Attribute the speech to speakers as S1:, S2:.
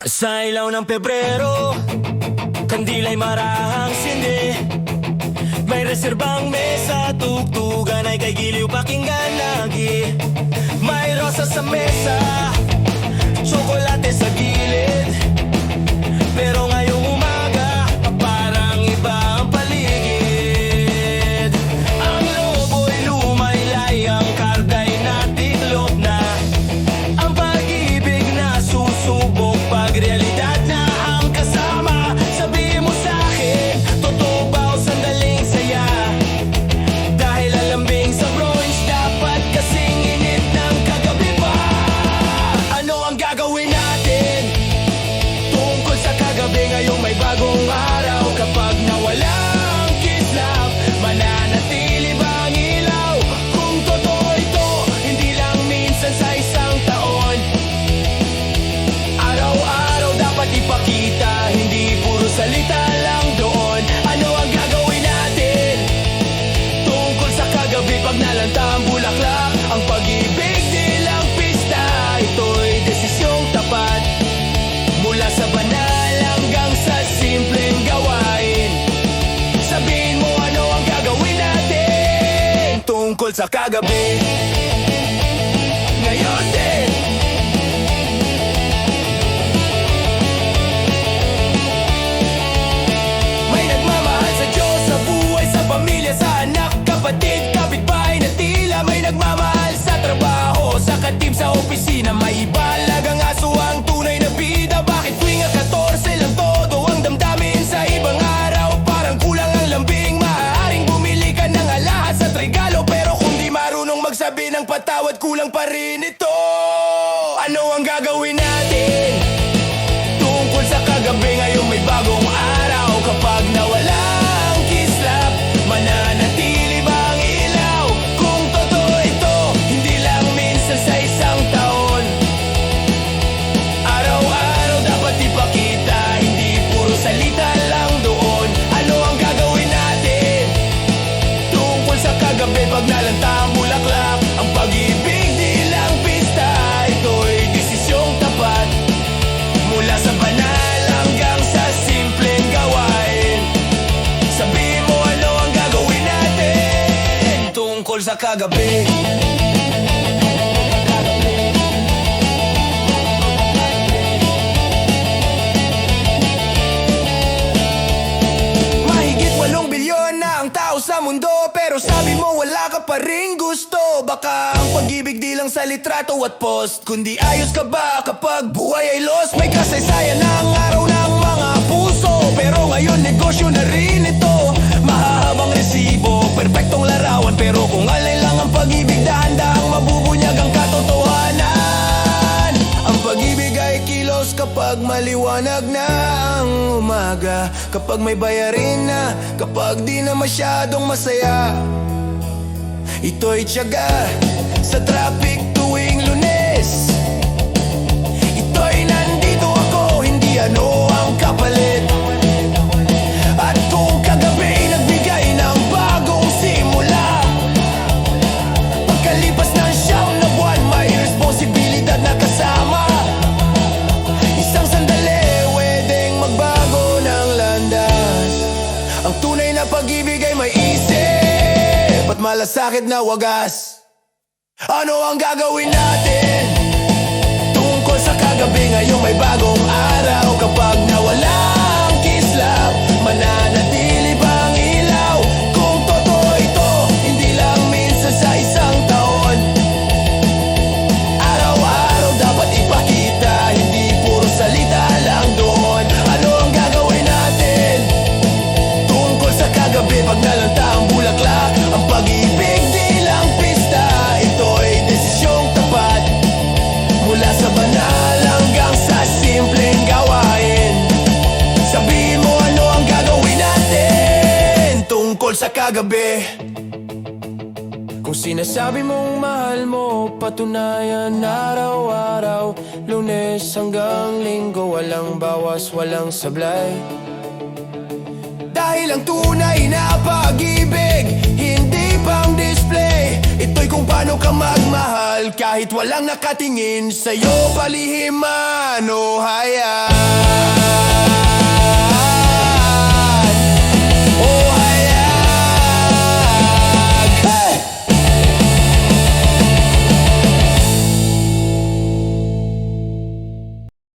S1: Sa ilaw ng Pebrero, kandila'y marahang sindi. May reserbang mesa, tugtugan ay kay giliw pakinggan lagi. May rosa sa mesa, tsokolate sa gilid. Pero ngayong umaga, parang iba ang paligid. Ang lobo'y lumaylay, ang karda'y natiklop na. Ang pag-ibig na susubok pag realidad na ang kasama. Sabihin mo sa'kin, totoo ba o sandaling saya? Dahil ang lambing sa bronze, dapat kasing init ng kagabi pa. Ano ang gagawin natin tungkol sa kagabi? Ngayong may bagong araw, kapag nawala ang kislap, mananatili ba ang ilaw? Kung totoo ito, hindi lang minsan sa isang taon. Araw-araw dapat ipakita, hindi puro salita lang doon. Ano ang gagawin natin tungkol sa kagabi? Pag nalanta ang bulaklak, ang pag-ibig di lang pista. Ito'y desisyong tapat, mula sa banal hanggang sa simpleng gawain. Sabihin mo, ano ang gagawin natin tungkol sa kagabi? Ngayon din. May nagmamahal sa Diyos, sa buhay, sa pamilya, sa anak, kapatid, kapitbahay na tila. May nagmamahal sa trabaho, sa katib, sa opisina. May ibalag ang aso, ang tunay na bida. Bakit tuwing 14 lang todo ang damdamin? Sa ibang araw, parang kulang ang lambing. Maaaring bumili ka ng alahas at regalo, pero kung di marunong magsabi ng patawad, kulang pa rin ito. Ano ang gagawin natin tungkol sa kagabi? Ngayong may bagong araw, kapag nawala ang kislap, mananatili ba ang ilaw? Kung totoo ito, hindi lang minsan sa isang taon. Araw-araw dapat ipakita, hindi puro salita lang doon. Ano ang gagawin natin tungkol sa kagabi? Pag nalanta ang bulaklak, ang pag-ibig di lang pista. Ito'y desisyong tapat, mula sa banal hanggang sa simpleng gawain. Sabihin mo, ano ang gagawin natin tungkol sa kagabi? Mahigit 8 bilyon na ang tao sa mundo, pero sabi mo wala ka pa rin gusto. Baka ang pag-ibig di lang sa litrato at post, kundi ayos ka ba kapag buhay ay lost? May kasaysayan ng araw ng mga puso, pero ngayon negosyo na rin ito. Mahahabang resibo, perpektong larawan, pero kung alay lang ang pag-ibig, dahan-dahang mabubunyag ang katotohanan. Ang pag-ibig ay kilos kapag maliwanag na ang umaga, kapag may bayarin na, kapag di na masyadong masaya. Ito'y tiyaga sa traffic tuwing Lunes. Ito'y nandito ako, hindi ano ang kapalit. At kung kagabi nagbigay ng bagong simula, pagkalipas ng 9 na buwan, may responsibilidad na kasama. Isang sandali, pwedeng magbago ng landas. Ang tunay na pag-ibig ay may isip at malasakit na wagas. Ano ang gagawin natin tungkol sa kagabi? Ngayong may bagong araw, kapag nawala ang kislap, mananatili ba ang ilaw? Kung totoo ito, hindi lang minsan sa isang taon. Araw-araw dapat ipakita, hindi puro salita lang doon. Ano ang gagawin natin tungkol sa kagabi? Pag nalanta ang bulaklak, ang pag-ibig di lang pista. Ito'y desisyong tapat, mula sa banal hanggang sa simpleng gawain. Sabihin mo, ano ang gagawin natin tungkol sa kagabi? Kung sinasabi mong mahal mo, patunayan araw-araw, Lunes hanggang Linggo, walang bawas, walang sablay. Dahil ang tunay na pag-ibig, hindi pang display. Ito'y kung paano ka magmahal kahit walang nakatingin sa'yo, palihiman o hayaan.